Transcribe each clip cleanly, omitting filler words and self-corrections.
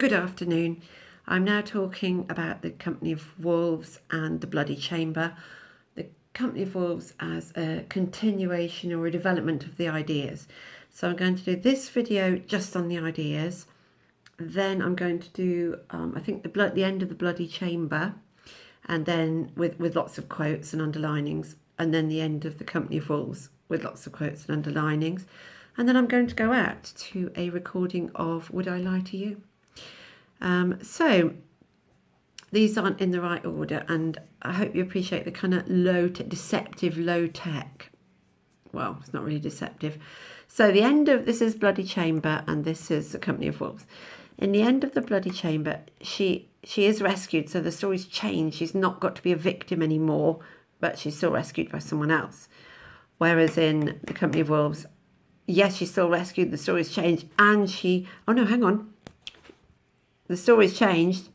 Good afternoon. I'm now talking about the Company of Wolves and the Bloody Chamber. The Company of Wolves as a continuation or a development of the ideas. So I'm going to do this video just on the ideas. Then I'm going to do, I think, the end of the Bloody Chamber, and then with lots of quotes and underlinings, and then the end of the Company of Wolves with lots of quotes and underlinings. And then I'm going to go out to a recording of Would I Lie to You? So these aren't in the right order, and I hope you appreciate the kind of deceptive low tech. Well, it's not really deceptive. So the end of this is Bloody Chamber, and this is the Company of Wolves. In the end of the Bloody Chamber, she is rescued, so the story's changed. She's not got to be a victim anymore, but she's still rescued by someone else. Whereas in the Company of Wolves, yes, she's still rescued, the story's changed, and oh no, hang on. The story's changed.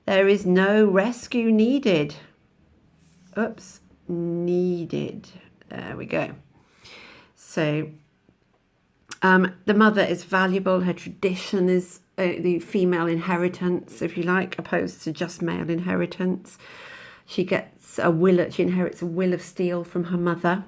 There is no rescue needed. Oops, needed. There we go. So the mother is valuable. Her tradition is the female inheritance, if you like, opposed to just male inheritance. She gets she inherits a will of steel from her mother.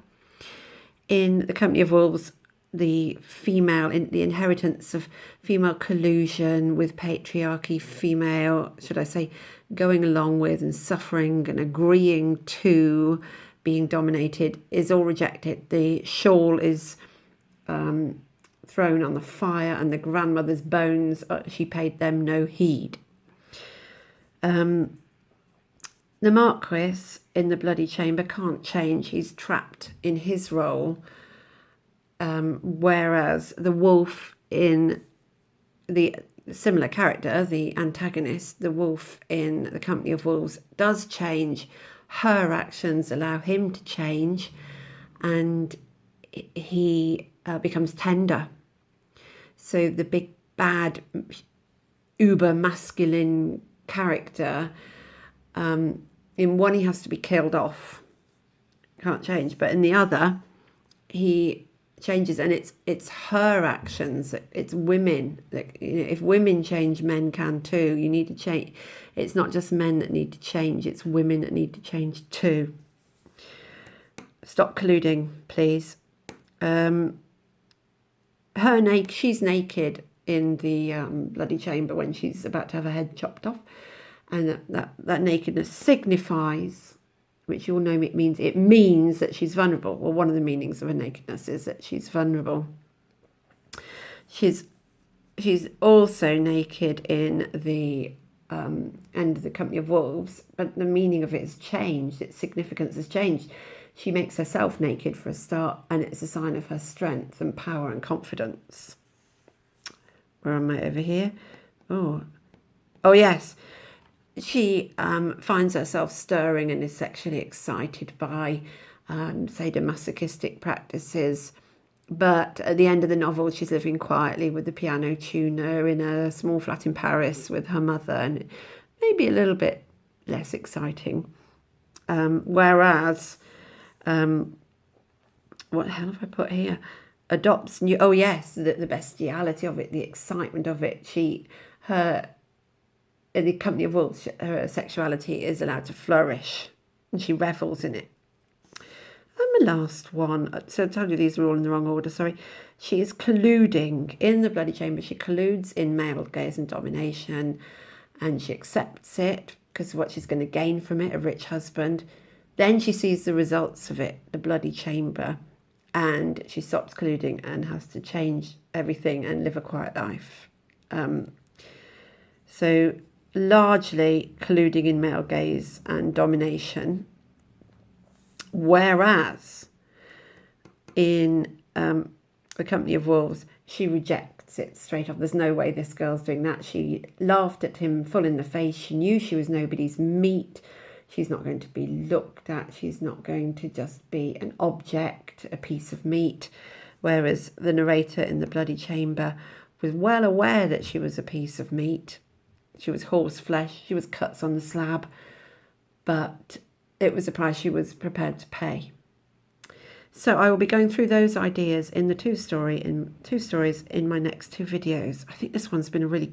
In the Company of Wolves, the inheritance of female collusion with patriarchy, female, should I say, going along with and suffering and agreeing to being dominated is all rejected. The shawl is thrown on the fire, and the grandmother's bones, she paid them no heed. The Marquis in the Bloody Chamber can't change. He's trapped in his role. Whereas the wolf in the similar character, the antagonist, the wolf in the Company of Wolves, does change. Her actions allow him to change, and he becomes tender. So the big bad uber masculine character, in one he has to be killed off, can't change, but in the other he changes, and it's her actions. It's women. Like, if women change, men can too. You need to change. It's not just men that need to change, it's women that need to change too. Stop colluding, please. She's naked in the Bloody Chamber when she's about to have her head chopped off, and that nakedness signifies, which you all know it means that she's vulnerable. Well, one of the meanings of her nakedness is that she's vulnerable. She's also naked in the end of the Company of Wolves, but the meaning of it has changed. Its significance has changed. She makes herself naked for a start, and it's a sign of her strength and power and confidence. Where am I over here? Oh yes. She finds herself stirring and is sexually excited by sadomasochistic practices. But at the end of the novel, she's living quietly with the piano tuner in a small flat in Paris with her mother, and maybe a little bit less exciting. Whereas, what the hell have I put here? Adopts new. Oh yes, the bestiality of it, the excitement of it. In the Company of Wolves, her sexuality is allowed to flourish, and she revels in it. And the last one, so I told you these are all in the wrong order, sorry. She is colluding in the Bloody Chamber. She colludes in male gaze and domination, and she accepts it because of what she's going to gain from it, a rich husband. Then she sees the results of it, the Bloody Chamber, and she stops colluding and has to change everything and live a quiet life. So largely colluding in male gaze and domination, whereas in the Company of Wolves, she rejects it straight off. There's no way this girl's doing that. She laughed at him full in the face. She knew she was nobody's meat. She's not going to be looked at. She's not going to just be an object, a piece of meat. Whereas the narrator in the Bloody Chamber was well aware that she was a piece of meat. She was horse flesh. She was cuts on the slab. But it was a price she was prepared to pay. So I will be going through those ideas in two stories in my next two videos. I think this one's been a really